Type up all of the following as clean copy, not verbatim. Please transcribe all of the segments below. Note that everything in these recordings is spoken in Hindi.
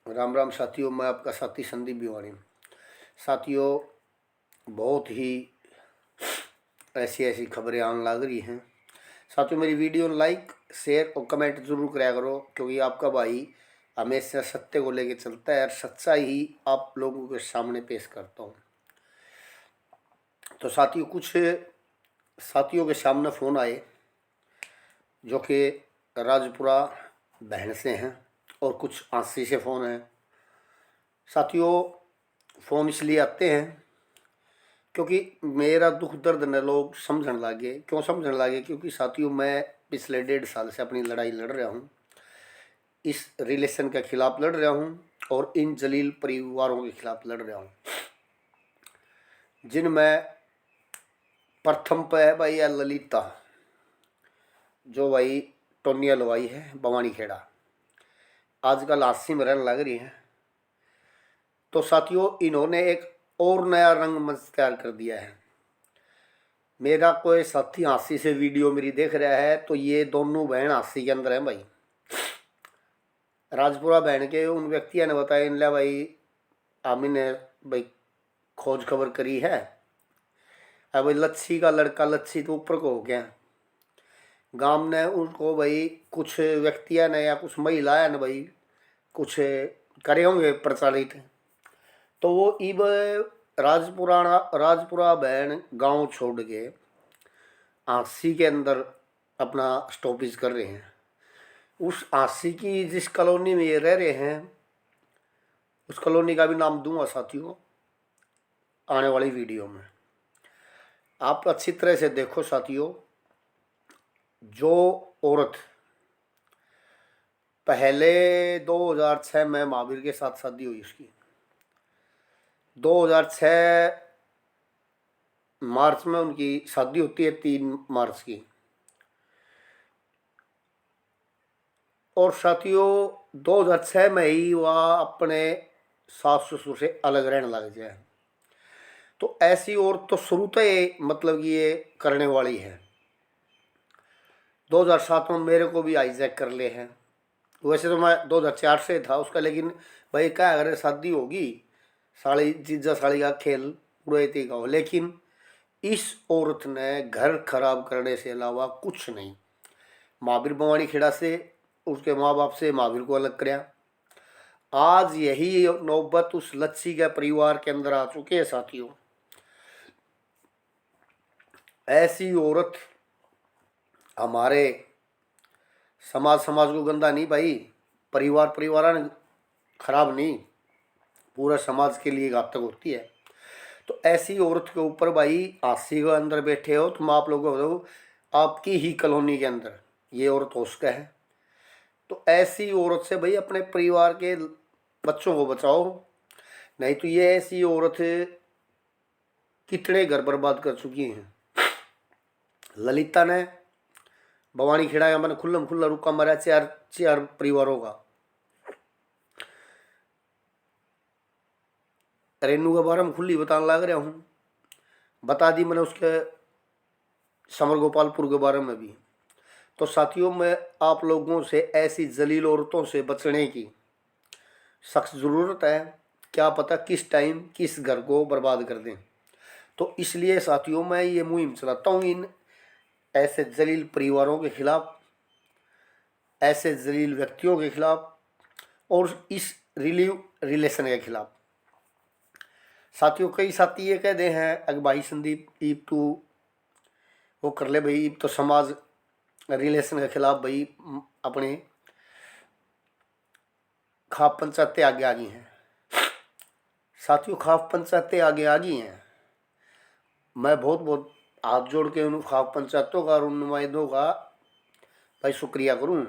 राम राम साथियों, मैं आपका साथी संदीप भिवानी। साथियों, बहुत ही ऐसी ऐसी खबरें आने लग रही हैं। साथियों, मेरी वीडियो लाइक शेयर और कमेंट जरूर कराया करो, क्योंकि आपका भाई हमेशा सत्य को लेकर चलता है और सच्चाई ही आप लोगों के सामने पेश करता हूँ। तो साथियों, कुछ साथियों के सामने फ़ोन आए जो कि राजपुरा बहन से हैं और कुछ आंसी से फ़ोन हैं। साथियों, फ़ोन इसलिए आते हैं क्योंकि मेरा दुख दर्द न लोग समझने लगे। क्यों समझने लगे? क्योंकि साथियों, मैं पिछले 1.5 साल से अपनी लड़ाई लड़ रहा हूँ, इस रिलेशन के खिलाफ लड़ रहा हूँ और इन जलील परिवारों के खिलाफ लड़ रहा हूँ, जिनमें प्रथम पे है भाई या ललिता, जो भाई टोनिया लवाई है बवानी खेड़ा, आजकल हादसी में रहने लग रही है। तो साथियों, इन्होंने एक और नया रंगमंच तैयार कर दिया है। मेरा कोई साथी हांसी से वीडियो मेरी देख रहा है तो ये दोनों बहन हांसी के अंदर हैं भाई। राजपुरा बहन के उन व्यक्तियों ने बताया, इनला भाई आमिर ने भाई खोज खबर करी है। अब भाई लच्छी का लड़का लच्छी तो ऊपर को हो गया। गांव ने उनको भाई कुछ व्यक्तियों ने या कुछ महिलाएं ने भाई कुछ करे होंगे प्रचारित। तो वो इब राजपुरा बहन गांव छोड़ के आसी के अंदर अपना स्टॉपेज कर रहे हैं। उस आसी की जिस कॉलोनी में ये रह रहे हैं, उस कॉलोनी का भी नाम दूंगा साथियों आने वाली वीडियो में। आप अच्छी तरह से देखो साथियों, जो औरत पहले 2006 में महावीर के साथ शादी हुई, उसकी 2006 मार्च में उनकी शादी होती है, 3 मार्च की। और साथियों, 2006 में ही वह अपने सास ससुर से अलग रहने लग जाए। तो ऐसी औरत तो शुरू से मतलब कि ये करने वाली है। 2007 में मेरे को भी हाईजैक कर ले हैं। वैसे तो मैं 2004 से था उसका, लेकिन भाई क्या अगर शादी होगी, साड़ी जीजा साड़ी का खेल पूरे का हो। लेकिन इस औरत ने घर खराब करने से अलावा कुछ नहीं। महावीर बवानी खेड़ा से उसके माँ बाप से महावीर को अलग कराया। आज यही नौबत उस लच्छी के परिवार के अंदर आ चुके हैं साथियों। ऐसी औरत हमारे समाज को गंदा नहीं भाई, परिवार खराब नहीं, पूरा समाज के लिए घातक होती है। तो ऐसी औरत के ऊपर भाई आसी के अंदर बैठे हो तुम, आप लोग हो आपकी ही कॉलोनी के अंदर ये औरत हो सका है। तो ऐसी औरत से भाई अपने परिवार के बच्चों को बचाओ, नहीं तो ये ऐसी औरत कितने घर बर्बाद कर चुकी हैं। ललिता ने भवानी खेड़ा का मैंने खुल्लम खुल्ला रुका मारा 4 परिवारों का। रेनू के बारे में खुली बताने लग रहा हूँ, बता दी मैंने उसके समर गोपालपुर के बारे में भी। तो साथियों, मैं आप लोगों से ऐसी जलील औरतों से बचने की सख्त ज़रूरत है। क्या पता किस टाइम किस घर को बर्बाद कर दें। तो इसलिए साथियों, मैं ये मुहिम चलाता हूँ इन ऐसे जलील परिवारों के खिलाफ, ऐसे जलील व्यक्तियों के खिलाफ और इस रिलेशन के खिलाफ। साथियों, कई साथी ये कह दे हैं अगर भाई संदीप ईब तू वो कर ले भाई, ईब तो समाज रिलेशन के खिलाफ भाई अपने खाप पंचायतें आगे आ गई हैं। साथियों, खाप पंचायतें आगे आ गई हैं। मैं बहुत हाथ जोड़ के उन खाप पंचायतों का और उन नुमाइंदों का भाई शुक्रिया करूं।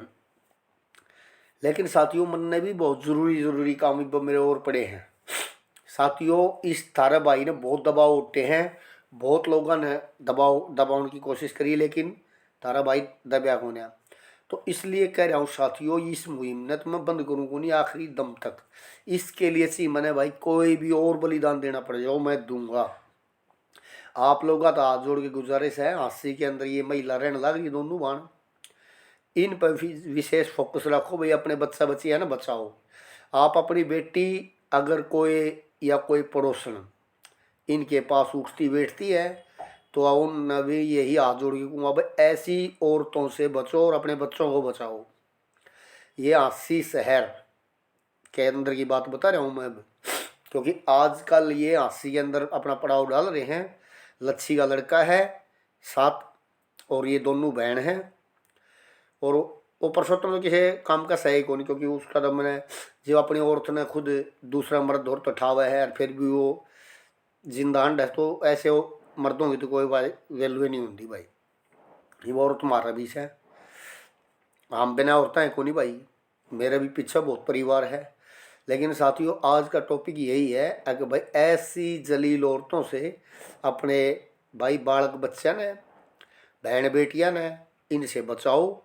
लेकिन साथियों, मन ने भी बहुत ज़रूरी काम मेरे और पड़े हैं। साथियों, इस तारा भाई ने बहुत दबाव उठे हैं, बहुत लोगों ने दबाने की कोशिश करी, लेकिन तारा भाई दबा को नहीं। तो इसलिए कह रहा हूँ साथियों, इस मुहिम ने तो मैं बंद करूँगा नहीं आखिरी दम तक। इसके लिए सी मैंने भाई कोई भी और बलिदान देना पड़ जाओ मैं दूंगा। आप लोगों का तो हाथ जोड़ के गुजारिश है, हांसी के अंदर ये महिला रहने लग रही दोनों बाण, इन पर विशेष फोकस रखो भाई, अपने बच्चा बच्ची है ना बचाओ। आप अपनी बेटी अगर कोई या कोई पड़ोसन इनके पास उठती बैठती है तो उन भी यही हाथ जोड़ के कहूँगा भाई ऐसी औरतों से बचो और अपने बच्चों को बचाओ। ये आसी शहर के अंदर की बात बता रहा हूँ मैं अब, क्योंकि आजकल ये आसी के अंदर अपना पड़ाव डाल रहे हैं। लच्छी का लड़का है साथ और ये दोनों बहन हैं, और वो परसोत्तम तो किसी काम का सही को नहीं, क्योंकि उसका तो मैंने जो अपनी औरत ने खुद दूसरा मर्द और तो ठावा है और फिर भी वो जिंदा अंड है, तो ऐसे वो मर्दों की तो कोई भाई वैल्यू नहीं होती भाई। ये वो औरत तुम्हारा भी है, हम बिना औरतें हैं को नहीं भाई। मेरा भी पीछे बहुत परिवार है, लेकिन साथियों आज का टॉपिक यही है कि भाई ऐसी जलील औरतों से अपने भाई बालक बच्चा ने बहन बेटियां ने इनसे बचाओ।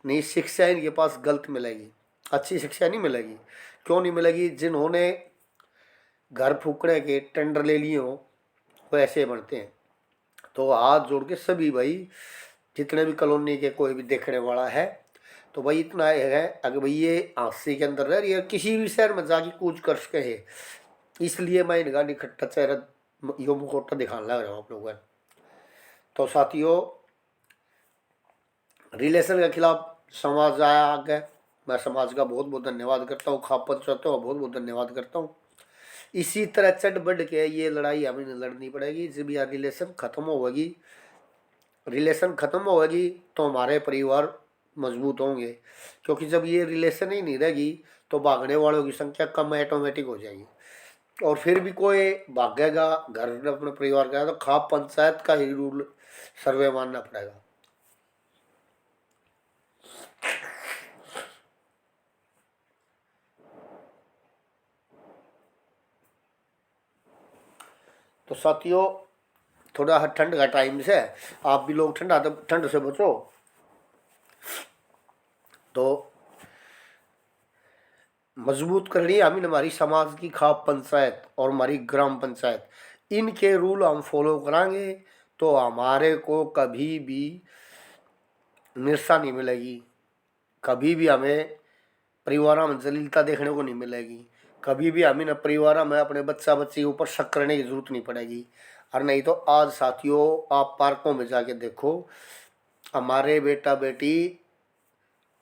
नहीं शिक्षा इनके पास गलत मिलेगी, अच्छी शिक्षा नहीं मिलेगी। क्यों नहीं मिलेगी? जिन्होंने घर फूकने के टेंडर ले लिए हो वो ऐसे बनते हैं। तो हाथ जोड़ के सभी भाई जितने भी कॉलोनी के कोई भी देखने वाला है तो भाई इतना है, अगर भाई ये आसी के अंदर रह रही है किसी भी शहर में जाके कूच कर सके है, इसलिए मैं इनका निखट्टा चेहरा यो मुखौटा दिखाने लग रहा हूँ आप लोगों को। तो साथियों रिलेशन के खिलाफ समाज आया आगे, मैं समाज का बहुत बहुत धन्यवाद करता हूँ, खापत चाहता हूँ बहुत बहुत धन्यवाद करता हूँ। इसी तरह चढ़ बढ़ के ये लड़ाई हमें लड़नी पड़ेगी। जब यार रिलेशन खत्म होगी, रिलेशन खत्म होगी तो हमारे परिवार मजबूत होंगे, क्योंकि जब ये रिलेशन ही नहीं रहेगी तो भागने वालों की संख्या कम ऑटोमेटिक हो जाएगी। और फिर भी कोई भागेगा घर अपने परिवार का तो खाप पंचायत का ही रूल सर्वे मानना पड़ेगा। तो साथियों थोड़ा ठंड का टाइम से आप भी लोग ठंड से बचो। तो मजबूत करनी है हमें हमारी समाज की खाप पंचायत और हमारी ग्राम पंचायत, इनके रूल हम फॉलो कराएंगे तो हमारे को कभी भी निराशा नहीं मिलेगी, कभी भी हमें परिवार में जलीलता देखने को नहीं मिलेगी, कभी भी हमें न परिवार में अपने बच्चा बच्ची के ऊपर शक करने की जरूरत नहीं पड़ेगी। और नहीं तो आज साथियों आप पार्कों में जाके देखो, हमारे बेटा बेटी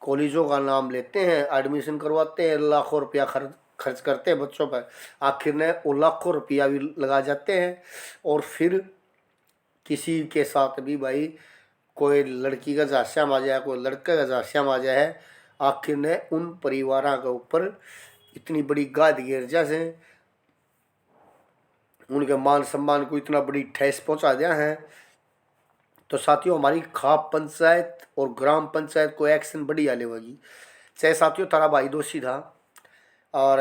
कॉलेजों का नाम लेते हैं, एडमिशन करवाते हैं, लाखों रुपया खर्च करते हैं बच्चों पर, आखिर में वो लाखों रुपया भी लगा जाते हैं। और फिर किसी के साथ भी भाई कोई लड़की का जास्याम आ जाए, कोई लड़के का जास्याम आ जाए, आखिर ने उन परिवारों के ऊपर इतनी बड़ी गाद गिर जैसे उनके मान सम्मान को इतना बड़ी ठेस पहुंचा दिया है। तो साथियों हमारी खाप पंचायत और ग्राम पंचायत को एक्शन बढ़िया लेगी। चाहे साथियों तारा भाई दोषी था और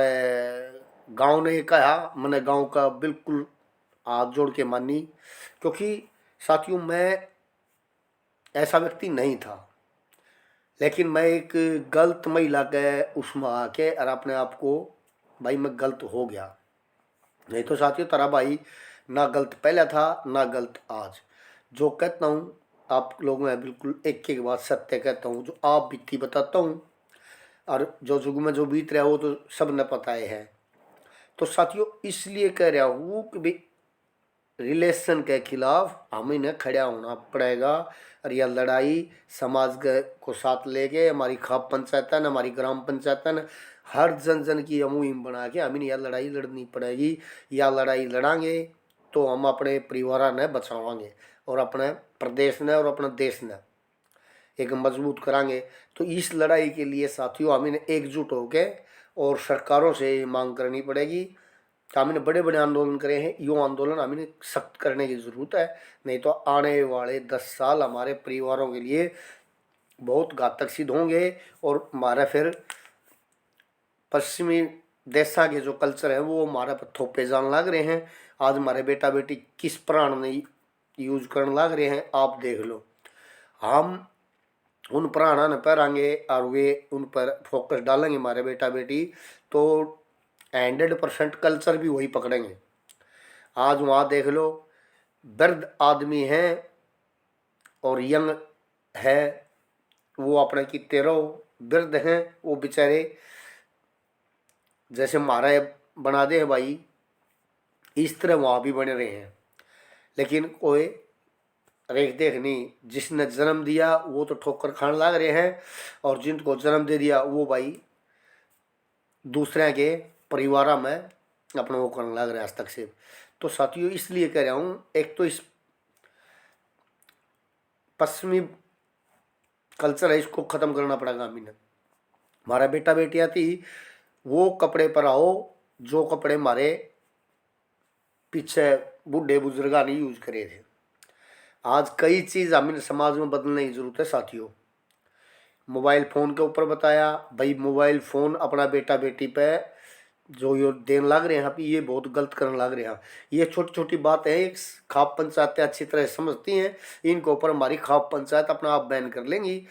गांव ने कहा, मैंने गांव का बिल्कुल हाथ जोड़ के मानी, क्योंकि साथियों मैं ऐसा व्यक्ति नहीं था, लेकिन मैं एक गलत महिला के उसमें आके और अपने आप को भाई मैं गलत हो गया। नहीं तो साथियों तारा भाई ना गलत पहले था ना गलत आज। जो कहता हूँ आप लोगों में बिल्कुल एक एक बात सत्य कहता हूँ, जो आप बीती बताता हूँ और जो जुग में जो बीत रहा है वो तो सब न पता है। तो साथियों इसलिए कह रहा हूँ कि भाई रिलेशन के खिलाफ हमें न खड़ा होना पड़ेगा। और यह लड़ाई समाज को साथ लेके हमारी खाप पंचायत न हमारी ग्राम पंचायत न हर जन जन की मुहिम बना के हमें यह लड़ाई लड़नी पड़ेगी। यह लड़ाई लड़ांगे तो हम अपने परिवार ने बचावांगे और अपने प्रदेश ने और अपने देश ने एक मजबूत करांगे। तो इस लड़ाई के लिए साथियों हमें एकजुट होकर और सरकारों से मांग करनी पड़ेगी। हमने बड़े बड़े आंदोलन करे हैं, यो आंदोलन हमें सख्त करने की ज़रूरत है, नहीं तो आने वाले 10 साल हमारे परिवारों के लिए बहुत घातक सिद्ध होंगे। और हमारा फिर पश्चिमी देशा के जो कल्चर है वो हमारे पर थोपे जाने लग रहे हैं। आज हमारे बेटा बेटी किस प्राण में यूज करने लग रहे हैं आप देख लो। हम उन प्राणा न पैरांगे और वे उन पर फोकस डालेंगे हमारे बेटा बेटी, तो 100% कल्चर भी वही पकड़ेंगे। आज वहाँ देख लो वृद्ध आदमी हैं और यंग है, वो अपने की 13 वृद्ध हैं, वो बेचारे जैसे हमारा बना दे भाई, इस तरह वहाँ भी बने रहे हैं। लेकिन कोई रेख देख नहीं, जिसने जन्म दिया वो तो ठोकर खाने लग रहे हैं, और जिनको जन्म दे दिया वो भाई दूसरे के परिवार में अपना वो करने लग रहे हैं हस्तक्षेप। तो साथियों इसलिए कह रहा हूँ, एक तो इस पश्चिमी कल्चर है, इसको ख़त्म करना पड़ेगा हमें। हमारा बेटा बेटियाँ थी वो कपड़े पर आओ जो कपड़े हमारे पीछे बूढ़े बुजुर्गा नहीं यूज करे थे। आज कई चीज़ हमें समाज में बदलने की जरूरत है साथियों। मोबाइल फ़ोन के ऊपर बताया भाई, मोबाइल फ़ोन अपना बेटा बेटी पे जो ये देने लग रहे हैं अभी, ये बहुत गलत करने लग रहे हैं। ये छोटी छोटी बात है, एक खाप पंचायतें अच्छी तरह समझती हैं, इनके ऊपर हमारी खाप पंचायत अपना आप बैन कर लेंगी।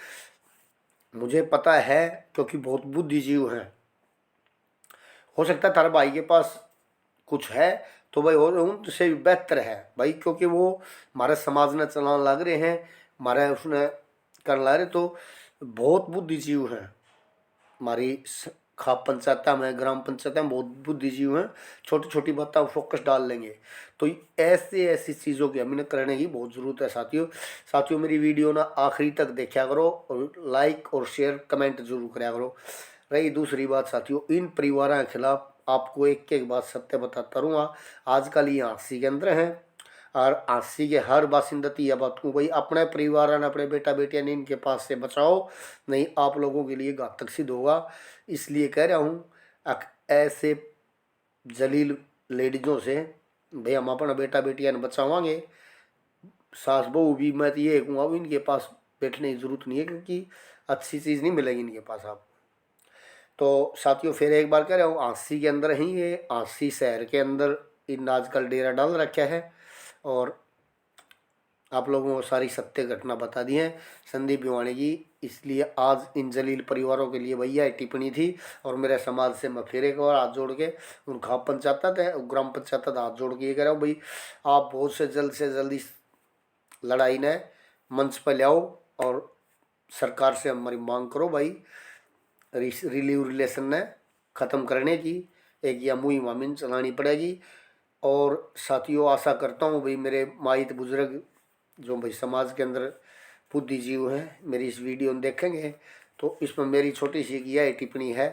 मुझे पता है क्योंकि बहुत बुद्धिजीव हैं। हो सकता है तारे भाई के पास कुछ है तो भाई और उनसे भी बेहतर है भाई, क्योंकि वो हमारे समाज में चलाने लग रहे हैं, हमारे उसने करने लग रहे, तो बहुत बुद्धिजीव हैं। हमारी खाप पंचायत में, ग्राम पंचायत में बहुत बुद्धिजीव हैं, छोटी छोटी बातों फोकस डाल लेंगे। तो ऐसे ऐसी चीज़ों की हमें करने की बहुत ज़रूरत है साथियों। साथियों मेरी वीडियो ना आखिरी तक देखा करो, और लाइक और शेयर कमेंट जरूर करा करो। रही दूसरी बात साथियों, इन परिवारों के खिलाफ आपको एक एक बात सत्य बताता रहूँगा। आजकल ये आंसी के अंदर हैं, और आंसी के हर बासिंदा यह बात को भाई अपने परिवार ने, अपने बेटा बेटियां ने इनके पास से बचाओ, नहीं आप लोगों के लिए घातक सिद्ध होगा। इसलिए कह रहा हूँ ऐसे जलील लेडीजों से भाई हम अपना बेटा बेटियां ने बचावांगे। सास बहू भी मैं तो ये कहूँगा इनके पास बैठने की जरूरत नहीं है, क्योंकि अच्छी चीज़ नहीं मिलेगी इनके पास आपको। तो साथियों फिर एक बार कह रहा हूँ, आंसी के अंदर ही, ये आंसी शहर के अंदर इन आजकल डेरा डाल रखा है, और आप लोगों को सारी सत्य घटना बता दी है संदीप भिवानी की। इसलिए आज इन जलील परिवारों के लिए भैया टिप्पणी थी, और मेरे समाज से मैं फिर एक बार हाथ जोड़ के उन खाप पंचायत है, ग्राम पंचायत हाथ जोड़ के ये कह रहा हूँ भाई, आप बहुत से जल्द इस लड़ाई ने मंच पर ले आओ, और सरकार से हमारी मांग करो भाई, रिलीव रिलेशन ने ख़त्म करने की एक या मुहिम हमें चलानी पड़ेगी। और साथियों आशा करता हूँ भाई मेरे माइत बुजुर्ग जो भाई समाज के अंदर बुद्धिजीव हैं मेरी इस वीडियो में देखेंगे, तो इसमें मेरी छोटी सी यह टिप्पणी है,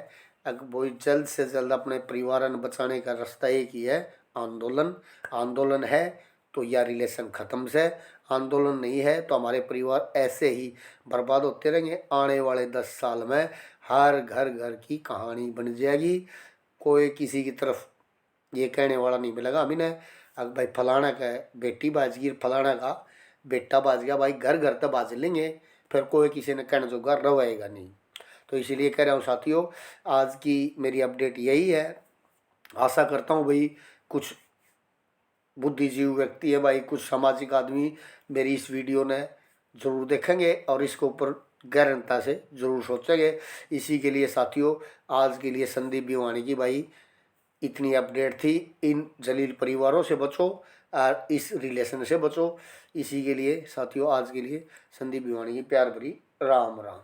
अगर वो जल्द से जल्द अपने परिवार को बचाने का रास्ता एक ही है, आंदोलन। आंदोलन है तो यह रिलेशन ख़त्म से, आंदोलन नहीं है तो हमारे परिवार ऐसे ही बर्बाद होते रहेंगे। आने वाले 10 साल में हर घर घर की कहानी बन जाएगी। कोई किसी की तरफ ये कहने वाला नहीं मिलेगा हमें, अगर भाई फलाना का बेटी बाज गई, फलाना का बेटा बाज गया, भाई घर घर तो बाज लेंगे, फिर कोई किसी ने कहने जो घर रहेगा नहीं। तो इसीलिए कह रहा हूँ साथियों, आज की मेरी अपडेट यही है। आशा करता हूँ भाई कुछ बुद्धिजीवी व्यक्ति है भाई, कुछ सामाजिक आदमी मेरी इस वीडियो ने ज़रूर देखेंगे और इसके ऊपर गहनता से ज़रूर सोचेंगे। इसी के लिए साथियों आज के लिए संदीप भिवानी की भाई इतनी अपडेट थी। इन जलील परिवारों से बचो और इस रिलेशन से बचो। इसी के लिए साथियों आज के लिए संदीप भिवानी की प्यार भरी राम राम।